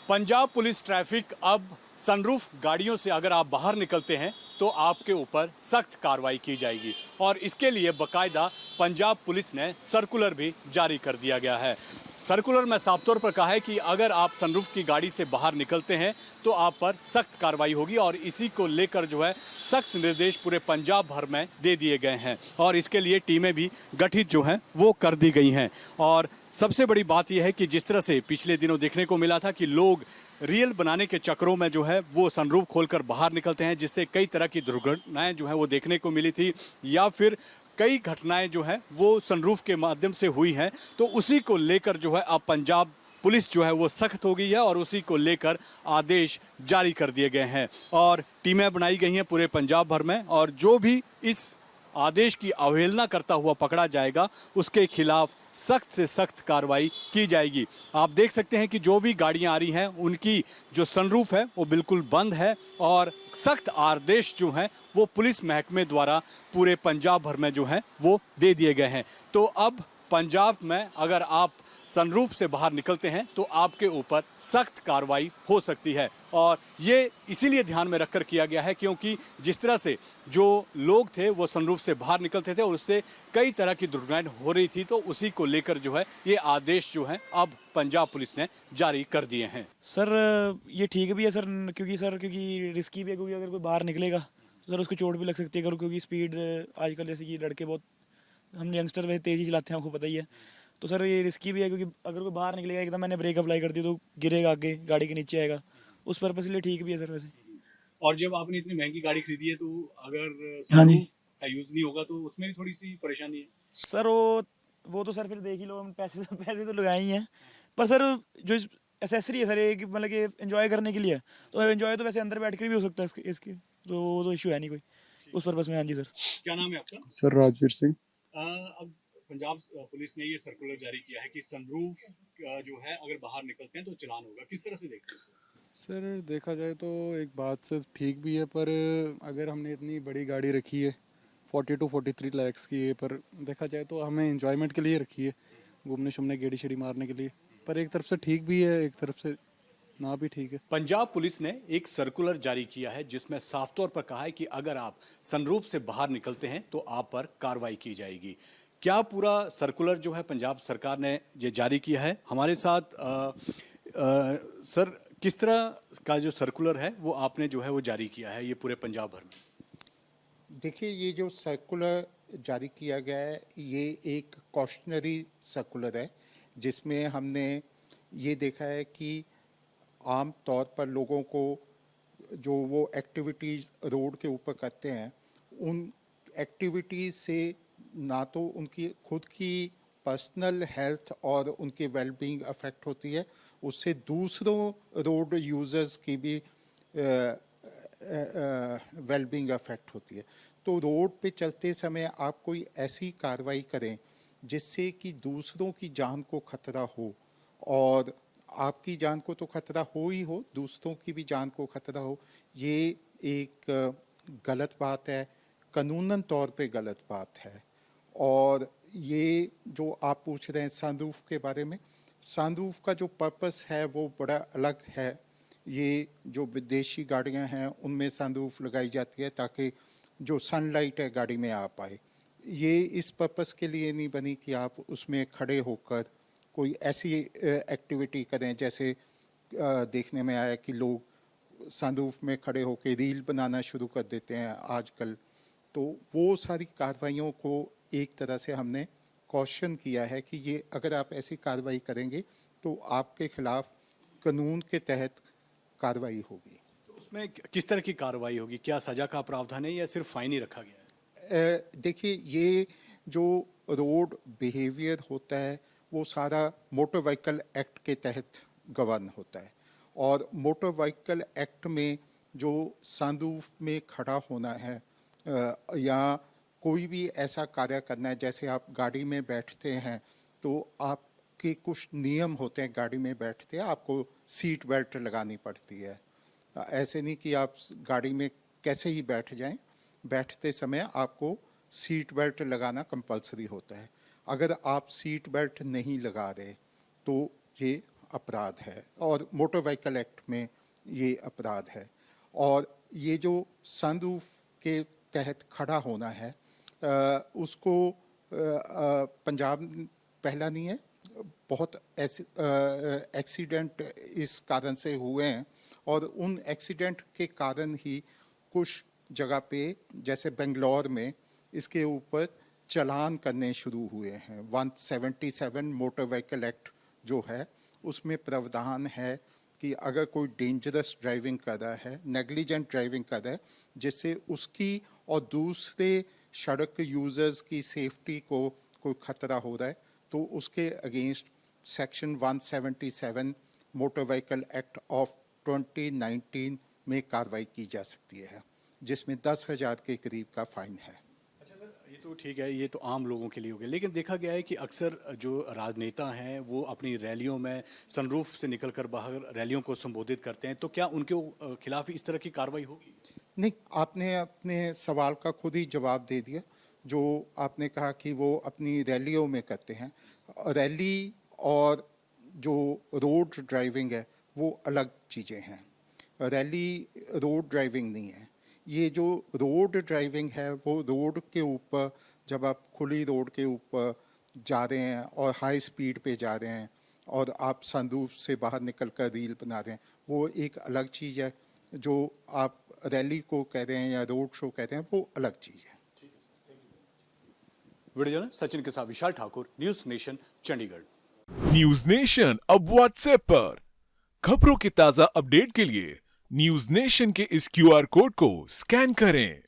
Punjab police traffic अब sunroof गाड़ियों से अगर आप बाहर निकलते हैं तो आपके ऊपर सख्त कार्रवाई की जाएगी और इसके लिए बकायदा पंजाब पुलिस ने सर्कुलर भी जारी कर दिया गया है। सर्कुलर में साफ तौर पर कहा है कि अगर आप सनरूफ की गाड़ी से बाहर निकलते हैं तो आप पर सख्त कार्रवाई होगी और इसी को लेकर जो है सख्त निर्देश पूरे पंजाब भर में दे दिए गए हैं और इसके लिए टीमें भी गठित जो हैं वो कर दी गई हैं। और सबसे बड़ी बात यह है कि जिस तरह से पिछले दिनों देखने को मिला था कि लोग रील बनाने के चक्करों में जो है वो सनरूफ खोलकर बाहर निकलते हैं, जिससे कई तरह की दुर्घटनाएं जो है वो देखने को मिली थी या फिर कई घटनाएं जो हैं वो सनरूफ के माध्यम से हुई हैं। तो उसी को लेकर जो है अब पंजाब पुलिस जो है वो सख्त हो गई है और उसी को लेकर आदेश जारी कर दिए गए हैं और टीमें बनाई गई हैं पूरे पंजाब भर में और जो भी इस आदेश की अवहेलना करता हुआ पकड़ा जाएगा उसके खिलाफ सख्त से सख्त कार्रवाई की जाएगी। आप देख सकते हैं कि जो भी गाड़ियां आ रही हैं उनकी जो सनरूफ है वो बिल्कुल बंद है और सख्त आदेश जो हैं वो पुलिस महकमे द्वारा पूरे पंजाब भर में जो है वो दे दिए गए हैं। तो अब पंजाब में अगर आप सनरूफ से बाहर निकलते हैं तो आपके ऊपर सख्त कार्रवाई हो सकती है और ये इसीलिए ध्यान में रखकर किया गया है क्योंकि जिस तरह से जो लोग थे वो सनरूफ से बाहर निकलते थे और उससे कई तरह की दुर्घटनाएं हो रही थी, तो उसी को लेकर जो है ये आदेश जो है अब पंजाब पुलिस ने जारी कर दिए हैं। सर ये ठीक भी है सर, क्योंकि रिस्की भी है, क्योंकि अगर कोई बाहर निकलेगा तो सर उसको चोट भी लग सकती है अगर, क्योंकि स्पीड आजकल जैसे कि लड़के बहुत, हम यंगस्टर वैसे तेज़ी चलाते हैं, आपको पता ही है। तो सर ये रिस्की भी है क्योंकि अगर कोई बाहर निकलेगा एकदम मैंने ब्रेक अप्लाई कर दी तो गिरेगा, आगे गाड़ी के नीचे आएगा, उस पर्पज़ के लिए ठीक भी है सर वैसे। और जब आपने इतनी महंगी गाड़ी खरीदी है तो अगर हाँ जी सनरूफ का यूज नहीं होगा तो उसमें भी थोड़ी सी परेशानी है। सर, वो तो सर फिर देख ही लो, हम पैसे तो लगाए ही हैं, पर सर जो एसेसरी है सर एक मतलब कि एंजॉय करने के लिए है, तो एंजॉय तो वैसे अंदर बैठ कर भी हो सकता है इसके तो इशू है नहीं कोई उस पर्पज़ में। हाँ जी सर। क्या नाम है आपका? सर राजवीर सिंह। अब पंजाब पुलिस ने ये सर्कुलर जारी किया है कि सनरूफ जो है अगर बाहर निकलते हैं तो चालान होगा, किस तरह से देखते हैं इसको? सर देखा जाए तो एक बात से ठीक भी है, पर अगर हमने इतनी बड़ी गाड़ी रखी है 40 to 43 लाख की है, पर देखा जाए तो हमें इंजॉयमेंट के लिए रखी है, घूमने शूमने गेड़ी शेड़ी मारने के लिए, पर एक तरफ से ठीक भी है एक तरफ से ना भी ठीक है। पंजाब पुलिस ने एक सर्कुलर जारी किया है जिसमें साफ तौर पर कहा है कि अगर आप सनरूफ से बाहर निकलते हैं तो आप पर कार्रवाई की जाएगी। क्या पूरा सर्कुलर जो है पंजाब सरकार ने ये जारी किया है? हमारे साथ सर किस तरह का जो सर्कुलर है वो आपने जो है वो जारी किया है ये पूरे पंजाब भर में? देखिए, ये जो सर्कुलर जारी किया गया है ये एक कॉशनरी सर्कुलर है जिसमें हमने ये देखा है कि आम तौर पर लोगों को जो वो एक्टिविटीज़ रोड के ऊपर करते हैं उन एक्टिविटीज़ से ना तो उनकी खुद की पर्सनल हेल्थ और उनकी वेलबींग अफेक्ट होती है, उससे दूसरों रोड यूज़र्स की भी वेलबींग अफेक्ट होती है। तो रोड पे चलते समय आप कोई ऐसी कार्रवाई करें जिससे कि दूसरों की जान को खतरा हो, और आपकी जान को तो खतरा हो ही हो, दूसरों की भी जान को खतरा हो, ये एक गलत बात है, कानूनन तौर पे गलत बात है। और ये जो आप पूछ रहे हैं सनरूफ के बारे में, सनरूफ का जो पर्पस है वो बड़ा अलग है। ये जो विदेशी गाड़ियां हैं उनमें सनरूफ लगाई जाती है ताकि जो सनलाइट है गाड़ी में आ पाए। ये इस पर्पस के लिए नहीं बनी कि आप उसमें खड़े होकर कोई ऐसी एक्टिविटी करें, जैसे देखने में आया कि लोग सनरूफ में खड़े होकर रील बनाना शुरू कर देते हैं आजकल। तो वो सारी कार्रवाइयों को एक तरह से हमने कॉशन किया है कि ये अगर आप ऐसी कार्रवाई करेंगे तो आपके खिलाफ कानून के तहत कार्रवाई होगी। तो उसमें किस तरह की कार्रवाई होगी? क्या सजा का प्रावधान है या सिर्फ फाइन ही रखा गया है? देखिए, ये जो रोड बिहेवियर होता है वो सारा मोटर व्हीकल एक्ट के तहत गवर्न होता है, और मोटर व्हीकल एक्ट में जो सनरूफ में खड़ा होना है या कोई भी ऐसा कार्य करना है, जैसे आप गाड़ी में बैठते हैं तो आपके कुछ नियम होते हैं, गाड़ी में बैठते हैं आपको सीट बेल्ट लगानी पड़ती है। ऐसे नहीं कि आप गाड़ी में कैसे ही बैठ जाएं, बैठते समय आपको सीट बेल्ट लगाना कंपलसरी होता है। अगर आप सीट बेल्ट नहीं लगा रहे तो ये अपराध है और मोटर व्हीकल एक्ट में ये अपराध है। और ये जो सनरूफ के तहत खड़ा होना है उसको पंजाब पहला नहीं है, बहुत एक्सीडेंट इस कारण से हुए हैं और उन एक्सीडेंट के कारण ही कुछ जगह पे जैसे बेंगलोर में इसके ऊपर चालान करने शुरू हुए हैं। 177 मोटर व्हीकल एक्ट जो है उसमें प्रावधान है कि अगर कोई डेंजरस ड्राइविंग कर रहा है, नेग्लिजेंट ड्राइविंग कर रहा है, जिससे उसकी और दूसरे सड़क यूजर्स की सेफ्टी को कोई खतरा हो रहा है, तो उसके against section 177 motor vehicle act of 2019 में कार्रवाई की जा सकती है, जिसमें 10,000 के करीब का फाइन है। अच्छा सर, ये तो ठीक है, ये तो आम लोगों के लिए हो गया, लेकिन देखा गया है कि अक्सर जो राजनेता हैं वो अपनी रैलियों में सनरूफ से निकलकर बाहर रैलियों को संबोधित करते हैं, तो क्या उनके खिलाफ इस तरह की कार्रवाई होगी? नहीं, आपने अपने सवाल का खुद ही जवाब दे दिया। जो आपने कहा कि वो अपनी रैलियों में करते हैं, रैली और जो रोड ड्राइविंग है वो अलग चीज़ें हैं। रैली रोड ड्राइविंग नहीं है। ये जो रोड ड्राइविंग है वो रोड के ऊपर, जब आप खुली रोड के ऊपर जा रहे हैं और हाई स्पीड पे जा रहे हैं और आप सनरूफ से बाहर निकल कर रील बना रहे हैं, वो एक अलग चीज़ है। जो आप रैली को कह रहे हैं या रोड शो कह रहे हैं वो अलग चीज़ है। वीडियो जर्नलिस्ट सचिन के साथ Vishal Thakur, News Nation, Chandigarh. News Nation अब व्हाट्सएप पर खबरों के ताजा अपडेट के लिए न्यूज नेशन के इस क्यूआर कोड को स्कैन करें